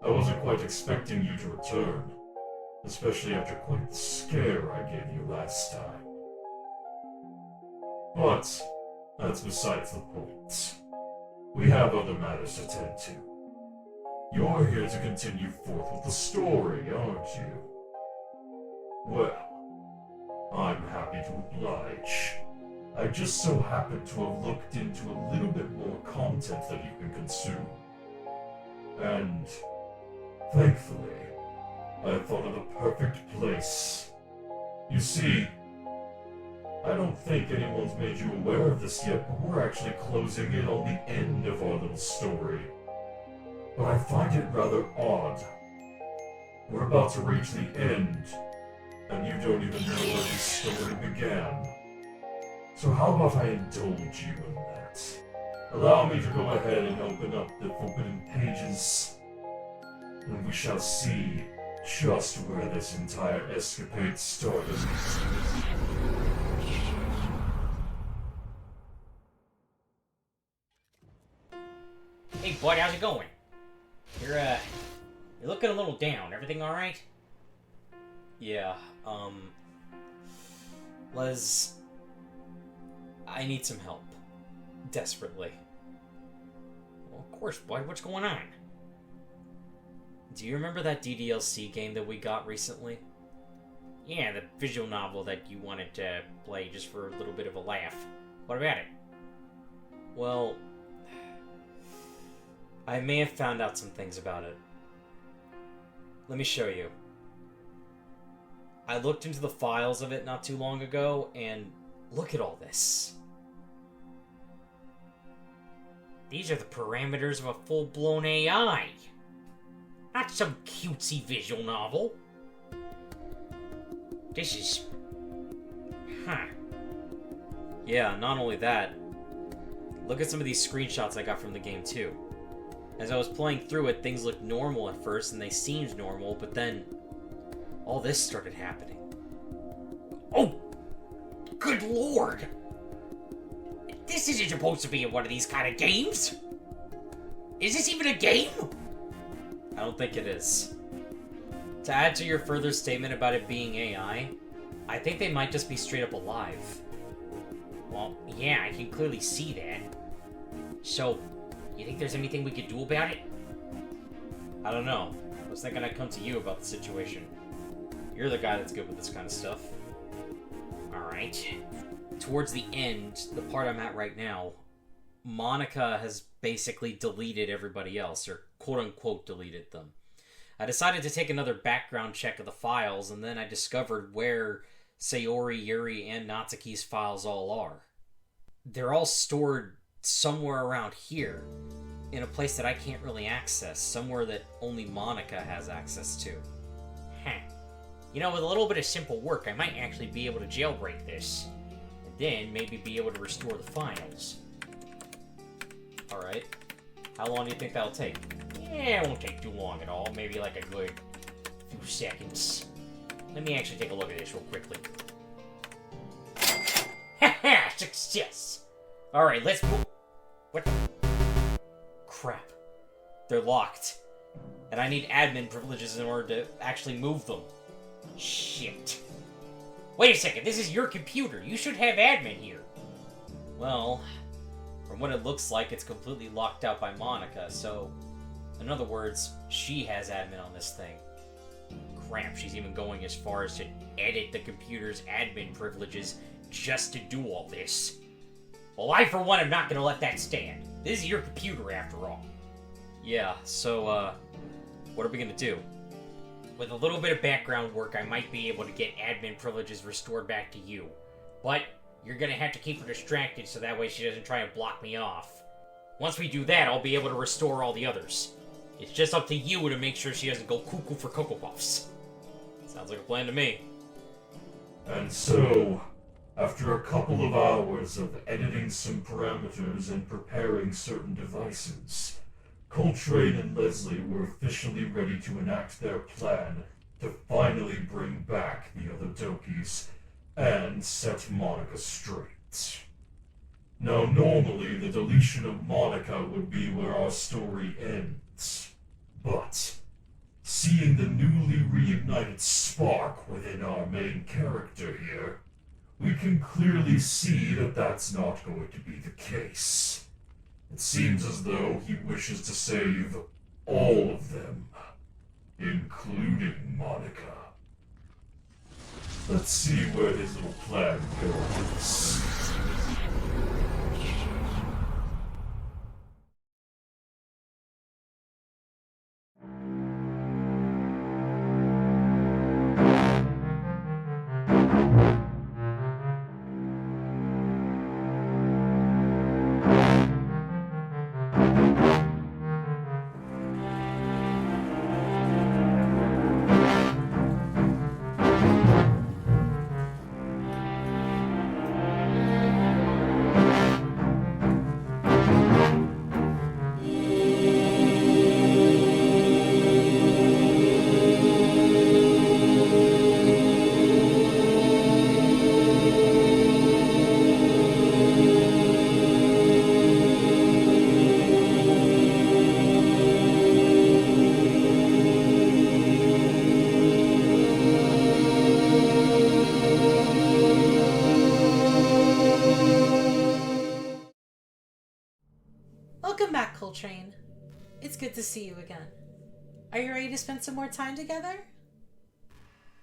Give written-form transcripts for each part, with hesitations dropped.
I wasn't quite expecting you to return, especially after quite the scare I gave you last time. But that's besides the point. We have other matters to tend to. You're here to continue forth with the story, aren't you? Well, I'm happy to oblige. I just so happen to have looked into a little bit more content that you can consume. And, thankfully, I thought of the perfect place. You see, I don't think anyone's made you aware of this yet, but we're actually closing in on the end of our little story. But I find it rather odd. We're about to reach the end, and you don't even know where this story began. So how about I indulge you in that? Allow me to go ahead and open up the forbidden pages, and we shall see just where this entire escapade started. Hey bud, how's it going? You're looking a little down. Everything alright? Yeah, Les, I need some help. Desperately. Well, of course, bud. What's going on? Do you remember that DDLC game that we got recently? Yeah, the visual novel that you wanted to play just for a little bit of a laugh. What about it? Well, I may have found out some things about it. Let me show you. I looked into the files of it not too long ago, and look at all this. These are the parameters of a full-blown AI. Not some cutesy visual novel. This is... Huh. Yeah, not only that. Look at some of these screenshots I got from the game, too. As I was playing through it, things looked normal at first, and they seemed normal, but then... all this started happening. Oh! Good lord! This isn't supposed to be one of these kind of games! Is this even a game? I don't think it is. To add to your further statement about it being AI, I think they might just be straight up alive. Well, yeah, I can clearly see that. So, you think there's anything we could do about it? I don't know. I was thinking I'd come to you about the situation. You're the guy that's good with this kind of stuff. Alright. Towards the end, the part I'm at right now, Monika has basically deleted everybody else, or quote-unquote deleted them. I decided to take another background check of the files, and then I discovered where Sayori, Yuri, and Natsuki's files all are. They're all stored somewhere around here, in a place that I can't really access, somewhere that only Monika has access to. Huh. You know, with a little bit of simple work, I might actually be able to jailbreak this, and then maybe be able to restore the files. Alright. How long do you think that'll take? Yeah, it won't take too long at all. Maybe like a good few seconds. Let me actually take a look at this real quickly. Haha! Success! Alright, let's move. What? Crap. They're locked. And I need admin privileges in order to actually move them. Shit. Wait a second, this is your computer. You should have admin here. Well, from what it looks like, it's completely locked out by Monika, so... in other words, she has admin on this thing. Crap, she's even going as far as to edit the computer's admin privileges just to do all this. Well, I, for one, am not gonna let that stand. This is your computer, after all. Yeah, so, what are we gonna do? With a little bit of background work, I might be able to get admin privileges restored back to you. But you're gonna have to keep her distracted so that way she doesn't try to block me off. Once we do that, I'll be able to restore all the others. It's just up to you to make sure she doesn't go cuckoo for Cocoa Puffs. Sounds like a plan to me. And so, after a couple of hours of editing some parameters and preparing certain devices, Coltrane and Lesley were officially ready to enact their plan to finally bring back the other Dokis and set Monika straight. Now, normally, the deletion of Monika would be where our story ends. But, seeing the newly reignited spark within our main character here, we can clearly see that that's not going to be the case. It seems as though he wishes to save all of them, including Monika. Let's see where his little plan goes. Welcome back, Coltrane. It's good to see you again. Are you ready to spend some more time together?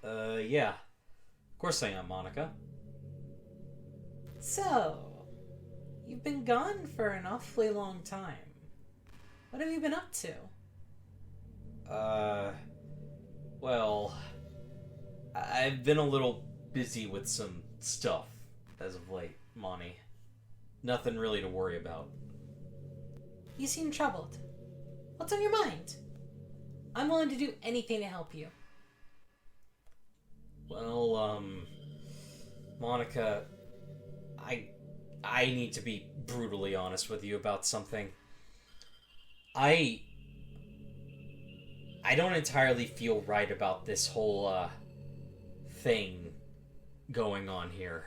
Yeah. Of course I am, Monika. So, you've been gone for an awfully long time. What have you been up to? Well, I've been a little busy with some stuff as of late, Monty. Nothing really to worry about. You seem troubled. What's on your mind? I'm willing to do anything to help you. Well, Monika, I need to be brutally honest with you about something. I don't entirely feel right about this whole, thing going on here.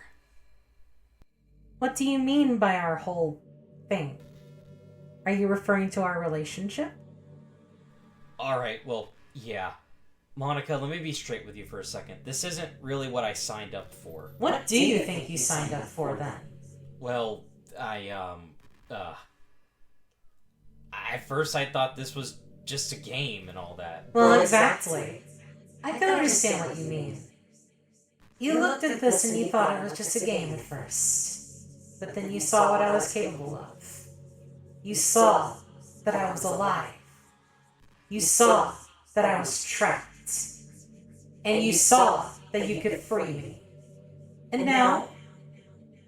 What do you mean by our whole thing? Are you referring to our relationship? Alright, well, yeah. Monika, let me be straight with you for a second. This isn't really what I signed up for. What do you think you signed up for then? Well, at first I thought this was just a game and all that. Well, exactly. I can understand what you mean. You looked at this and you thought it was just a game at first. But then you saw what I was capable of. You saw that I was alive. You saw that I was trapped. And you saw that you could free me. And now,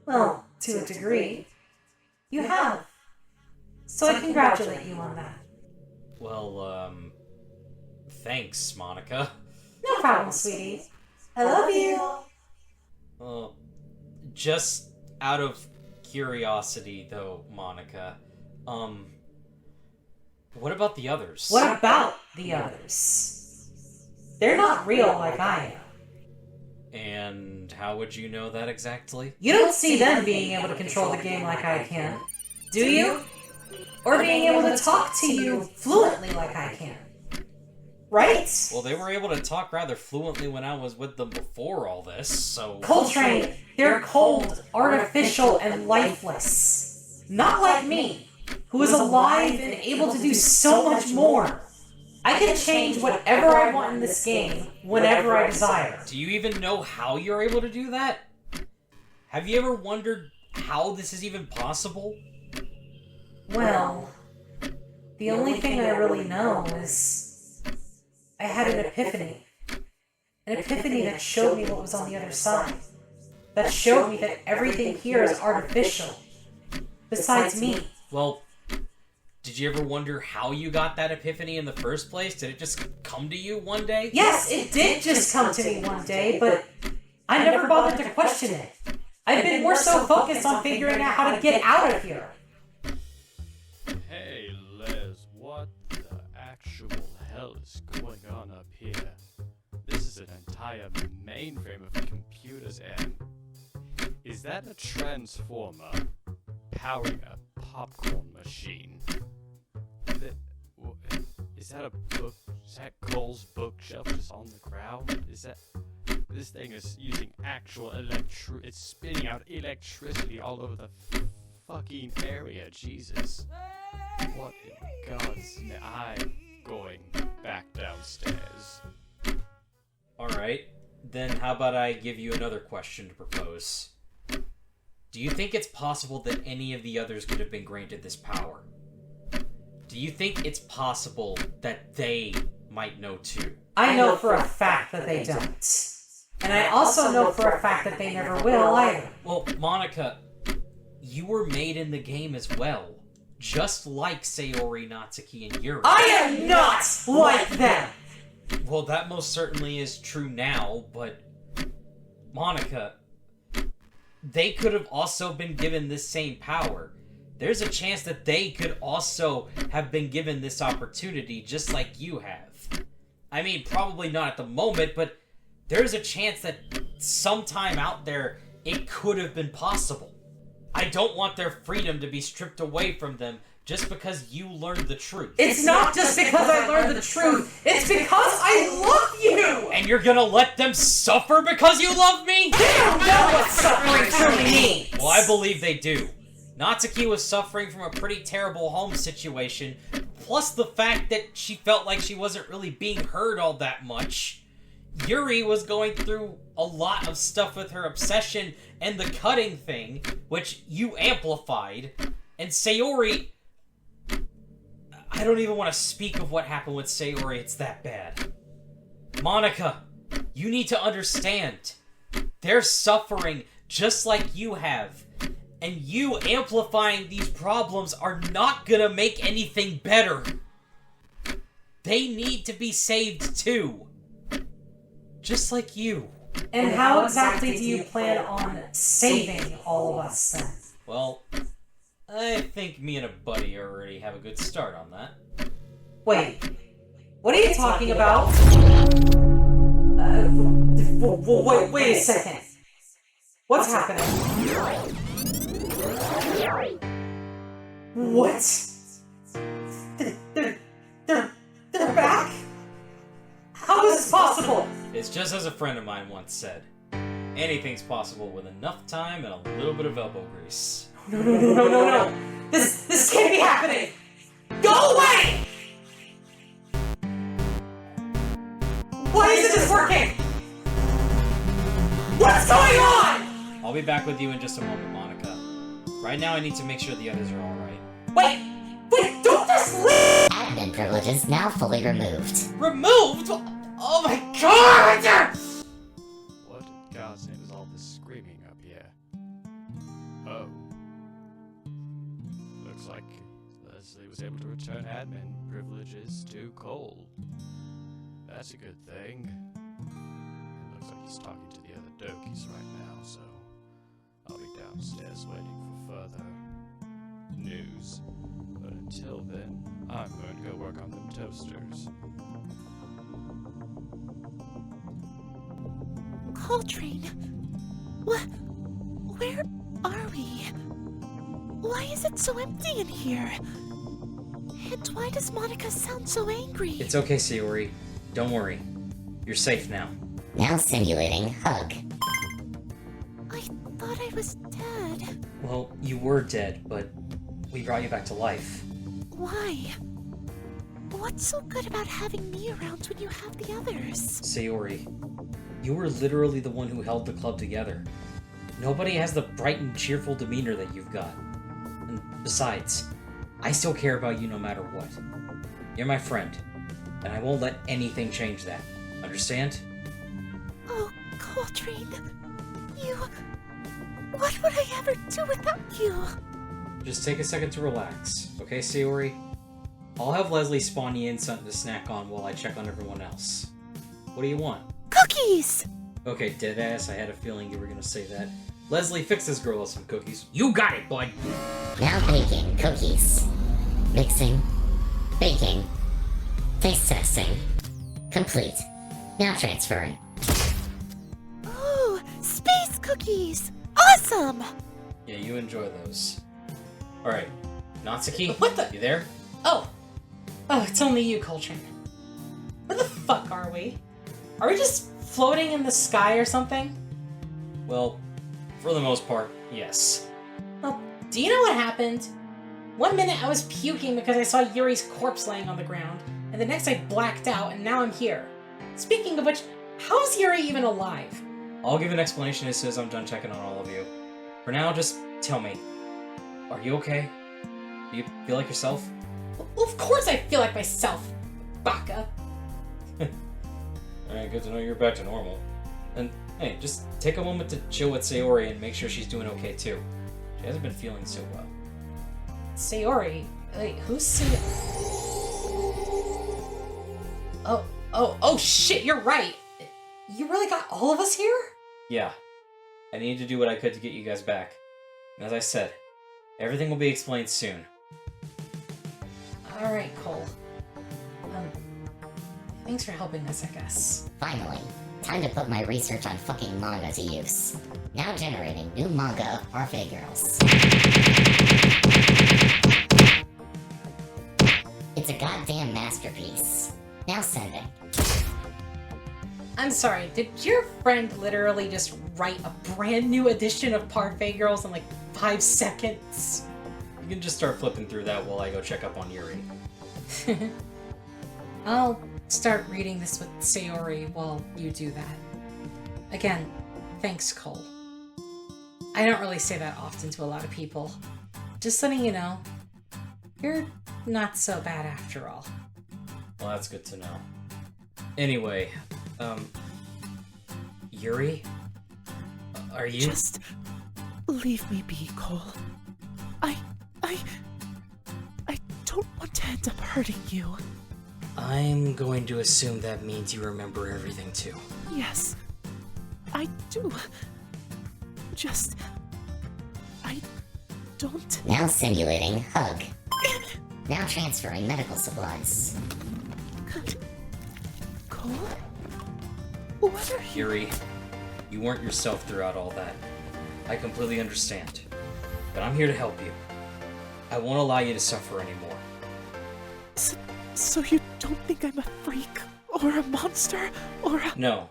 well, to a degree, you have. So I congratulate you on that. Well, thanks, Monika. No problem, sweetie. I love you. Well, just out of curiosity, though, Monika, what about the others? What about the others? They're not real like I am. And how would you know that exactly? You don't see them being able to control the game like I can, do you? Or being able to talk to you fluently like I can. Right? Well, they were able to talk rather fluently when I was with them before all this, so... Coltrane, they're cold, artificial, and lifeless. Not like me, who is alive and able to do so much more. I can change whatever I want in this game, whenever I desire. Do you even know how you're able to do that? Have you ever wondered how this is even possible? Well, the only thing I really know is I had an epiphany. An epiphany that showed me what was on the other side. That showed me that everything here is artificial. Besides me. Well, did you ever wonder how you got that epiphany in the first place? Did it just come to you one day? Yes, it did just come to me one day, but I never bothered to question it. I've been more so focused on figuring out how to get out of here. Hey, Les, what the actual hell is going on up here? This is an entire mainframe of computers, and is that a transformer powering a popcorn machine? Is that a book Is that Cole's bookshelf just on the ground? Is that... This thing is using actual it's spitting out electricity all over the fucking area, Jesus. What in God's name? I'm going back downstairs. Alright, then how about I give you another question to propose? Do you think it's possible that any of the others could have been granted this power? Do you think it's possible that they might know too? I know for a fact that they don't. And I also know for a fact that they never will either. Well, Monika, you were made in the game as well. Just like Sayori, Natsuki, and Yuri. I am not like them! Well, that most certainly is true now, but... Monika, they could have also been given this same power. There's a chance that they could also have been given this opportunity, just like you have. I mean, probably not at the moment, but there's a chance that sometime out there, it could have been possible. I don't want their freedom to be stripped away from them just because you learned the truth. It's not just because I learned the truth. It's because I love you! And you're gonna let them suffer because you love me? They don't know what suffering truly means! Well, I believe they do. Natsuki was suffering from a pretty terrible home situation, plus the fact that she felt like she wasn't really being heard all that much. Yuri was going through a lot of stuff with her obsession and the cutting thing, which you amplified. And Sayori... I don't even want to speak of what happened with Sayori, it's that bad. Monika, you need to understand. They're suffering just like you have. And you amplifying these problems are not gonna make anything better. They need to be saved too. Just like you. And how exactly do you plan on saving all of us then? Well, I think me and a buddy already have a good start on that. Wait, what are you talking about? Wait a second. What's happening? What? They're back? How is this possible? It's just as a friend of mine once said, anything's possible with enough time and a little bit of elbow grease. No. This can't be happening! Go away! Why isn't this working? What's going on? I'll be back with you in just a moment, Monika. Right now I need to make sure the others are alright. Wait, don't just leave! Admin privileges now fully removed. Removed? Oh my god! What in God's name is all this screaming up here? Oh. Looks like Lesley was able to return admin privileges to Cole. That's a good thing. It looks like he's talking to the other Dokis right now, so I'll be downstairs waiting for further news. But until then, I'm going to go work on them toasters. Coltrane, where are we? Why is it so empty in here? And why does Monika sound so angry? It's okay, Sayori. Don't worry. You're safe now. Now simulating hug. I thought I was dead. Well, you were dead, but we brought you back to life. Why? What's so good about having me around when you have the others? Sayori, you were literally the one who held the club together. Nobody has the bright and cheerful demeanor that you've got. And besides, I still care about you no matter what. You're my friend, and I won't let anything change that. Understand? Oh, Coltrane, you... What would I ever do without you? Just take a second to relax, okay, Sayori? I'll have Lesley spawn you in something to snack on while I check on everyone else. What do you want? Cookies! Okay, deadass, I had a feeling you were gonna say that. Lesley, fix this girl some cookies. You got it, bud! Now baking cookies. Mixing. Baking. Taste testing. Complete. Now transferring. Ooh, space cookies! Awesome! Yeah, you enjoy those. Alright, Natsuki? What the- You there? Oh, it's only you, Coltrane. Where the fuck are we? Are we just floating in the sky or something? Well, for the most part, yes. Well, do you know what happened? One minute I was puking because I saw Yuri's corpse laying on the ground, and the next I blacked out, and now I'm here. Speaking of which, how is Yuri even alive? I'll give an explanation as soon as I'm done checking on all of you. For now, just tell me. Are you okay? Do you feel like yourself? Well, of course I feel like myself, baka. Alright, good to know you're back to normal. And hey, just take a moment to chill with Sayori and make sure she's doing okay too. She hasn't been feeling so well. Sayori? Wait, who's Sayori? Oh, shit, you're right. You really got all of us here? Yeah. I needed to do what I could to get you guys back. And as I said, everything will be explained soon. Alright, Cole. Thanks for helping us, I guess. Finally, time to put my research on fucking manga to use. Now generating new manga of Parfait Girls. It's a goddamn masterpiece. Now sending. I'm sorry, did your friend literally just write a brand new edition of Parfait Girls in like 5 seconds? You can just start flipping through that while I go check up on Yuri. I'll start reading this with Sayori while you do that. Again, thanks, Cole. I don't really say that often to a lot of people. Just letting you know, you're not so bad after all. Well, that's good to know. Anyway, Yuri? Are you... Just leave me be, Cole. I don't want to end up hurting you. I'm going to assume that means you remember everything too. Yes, I do. Just... I don't... Now simulating hug. Now transferring medical supplies. Cole? What are you... Yuri, you weren't yourself throughout all that. I completely understand. But I'm here to help you. I won't allow you to suffer anymore. So you don't think I'm a freak? Or a monster? Or a... No.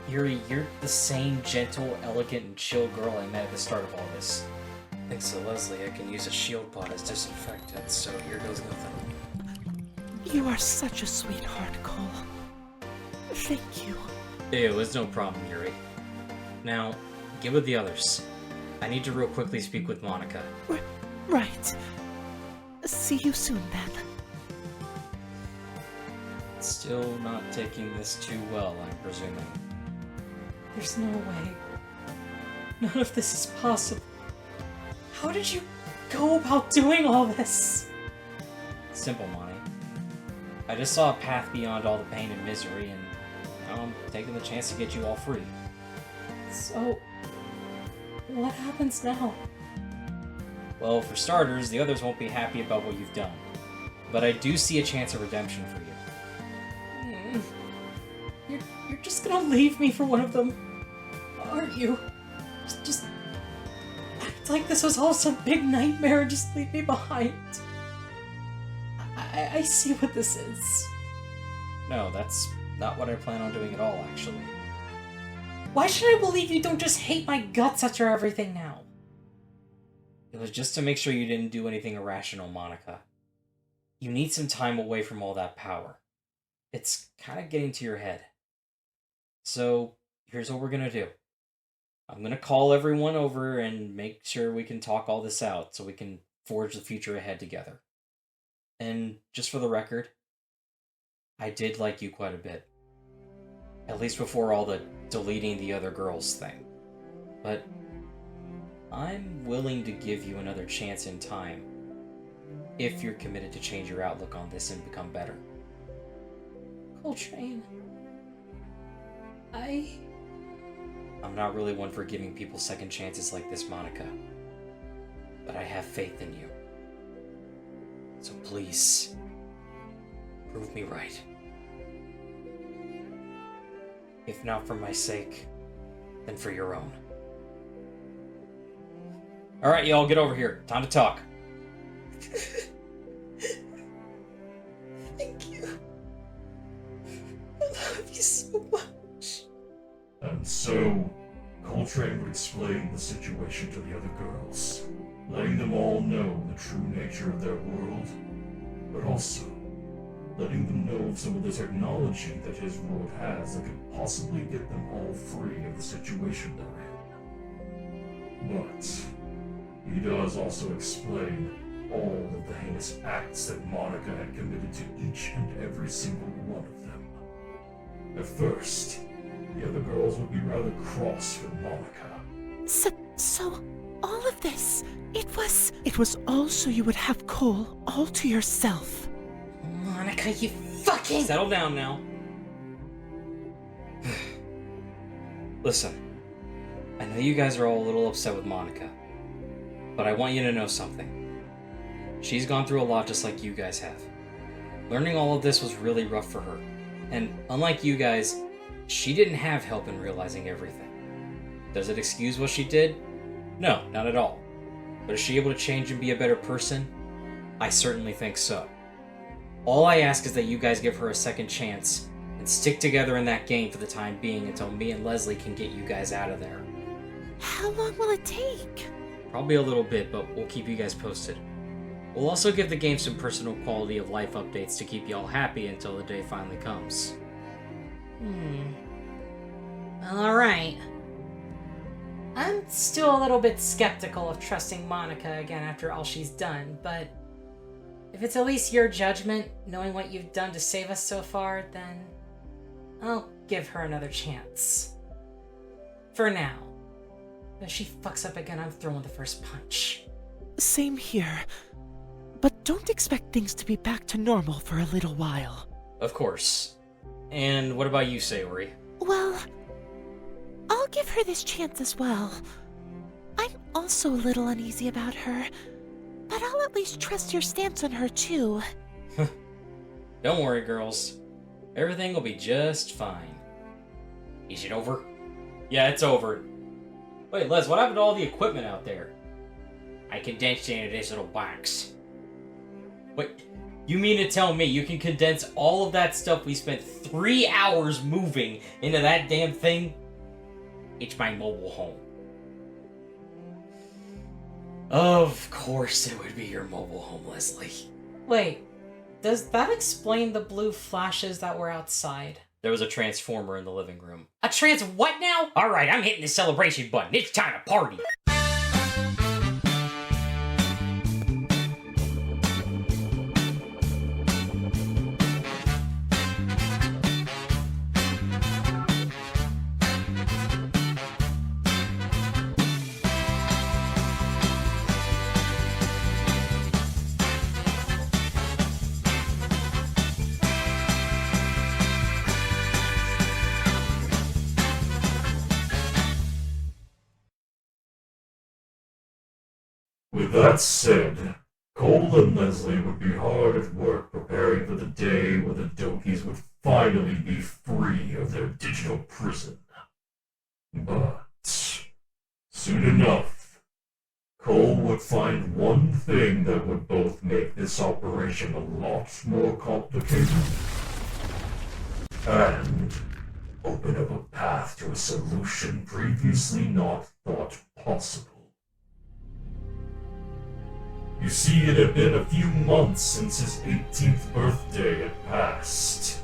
Yuri, you're the same gentle, elegant, and chill girl I met at the start of all this. Thanks to Lesley, I can use a shield pod as disinfectant, so here goes nothing. You are such a sweetheart, Cole. Thank you. It was no problem, Yuri. Now, get with the others. I need to real quickly speak with Monika. Right. See you soon, then. Still not taking this too well, I'm presuming. There's no way. None of this is possible. How did you go about doing all this? Simple, Monty. I just saw a path beyond all the pain and misery, and now I'm taking the chance to get you all free. So, what happens now? Well, for starters, the others won't be happy about what you've done. But I do see a chance of redemption for you. You're just gonna leave me for one of them, aren't you? Just act like this was all some big nightmare and just leave me behind. I see what this is. No, that's not what I plan on doing at all, actually. Why should I believe you don't just hate my guts after everything now? It was just to make sure you didn't do anything irrational, Monika. You need some time away from all that power. It's kind of getting to your head. So, here's what we're gonna do. I'm gonna call everyone over and make sure we can talk all this out so we can forge the future ahead together. And just for the record, I did like you quite a bit. At least before all the deleting the other girls thing. But I'm willing to give you another chance in time if you're committed to change your outlook on this and become better. Coltrane. I'm not really one for giving people second chances like this, Monika. But I have faith in you. So please, prove me right. If not for my sake, then for your own. Alright, y'all, get over here. Time to talk. Thank you. love you so much. And so, Coltrane would explain the situation to the other girls, letting them all know the true nature of their world, but also letting them know of some of the technology that his world has that could possibly get them all free of the situation they're in. But he does also explain all of the heinous acts that Monika had committed to each and every single one of them. At first, the other girls would be rather cross with Monika. So all of this, it was all so you would have Cole all to yourself. Monika, you fucking... Settle down now. Listen, I know you guys are all a little upset with Monika, but I want you to know something. She's gone through a lot just like you guys have. Learning all of this was really rough for her, and unlike you guys, she didn't have help in realizing everything. Does it excuse what she did? No, not at all. But is she able to change and be a better person? I certainly think so. All I ask is that you guys give her a second chance and stick together in that game for the time being until me and Lesley can get you guys out of there. How long will it take? Probably a little bit, but we'll keep you guys posted. We'll also give the game some personal quality of life updates to keep y'all happy until the day finally comes. Alright. I'm still a little bit skeptical of trusting Monika again after all she's done, but if it's at least your judgment, knowing what you've done to save us so far, then I'll give her another chance. For now. If she fucks up again, I'm throwing the first punch. Same here. But don't expect things to be back to normal for a little while. Of course. And what about you, Sayori? Well, I'll give her this chance as well. I'm also a little uneasy about her, but I'll at least trust your stance on her too. Don't worry, girls. Everything will be just fine. Is it over? Yeah, it's over. Wait, Les, what happened to all the equipment out there? I condensed it into this little box. Wait, you mean to tell me you can condense all of that stuff we spent 3 hours moving into that damn thing? It's my mobile home. Of course it would be your mobile home, Lesley. Wait, does that explain the blue flashes that were outside? There was a transformer in the living room. A trans what now? Alright, I'm hitting the celebration button. It's time to party. With that said, Cole and Lesley would be hard at work preparing for the day when the Dokis would finally be free of their digital prison. But soon enough, Cole would find one thing that would both make this operation a lot more complicated and open up a path to a solution previously not thought possible. You see, it had been a few months since his 18th birthday had passed,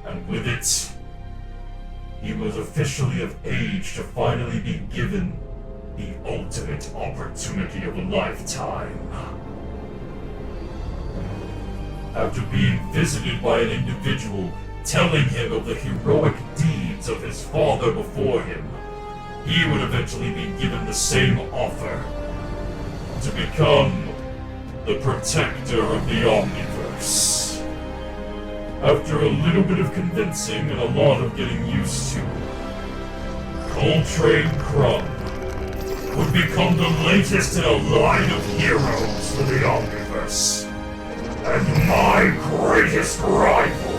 and with it, he was officially of age to finally be given the ultimate opportunity of a lifetime. After being visited by an individual telling him of the heroic deeds of his father before him, he would eventually be given the same offer to become the protector of the Omniverse. After a little bit of convincing and a lot of getting used to, Coltrane Crumb would become the latest in a line of heroes for the Omniverse, and my greatest rival.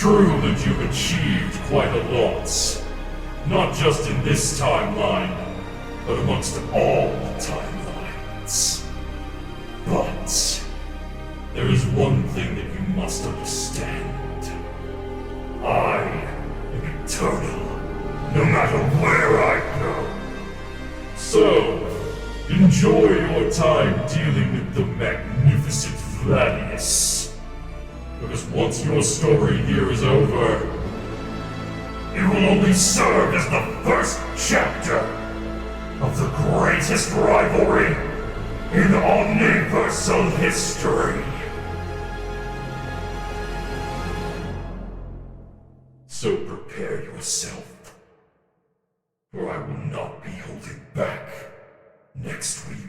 true that you've achieved quite a lot. Not just in this timeline, but amongst all timelines. But there is one thing that you must understand. I am eternal, no matter where I go. So, enjoy your time dealing with the magnificent Vladius. Because once your story here is over, it will only serve as the first chapter of the greatest rivalry in omniversal history. So prepare yourself, for I will not be holding back next week.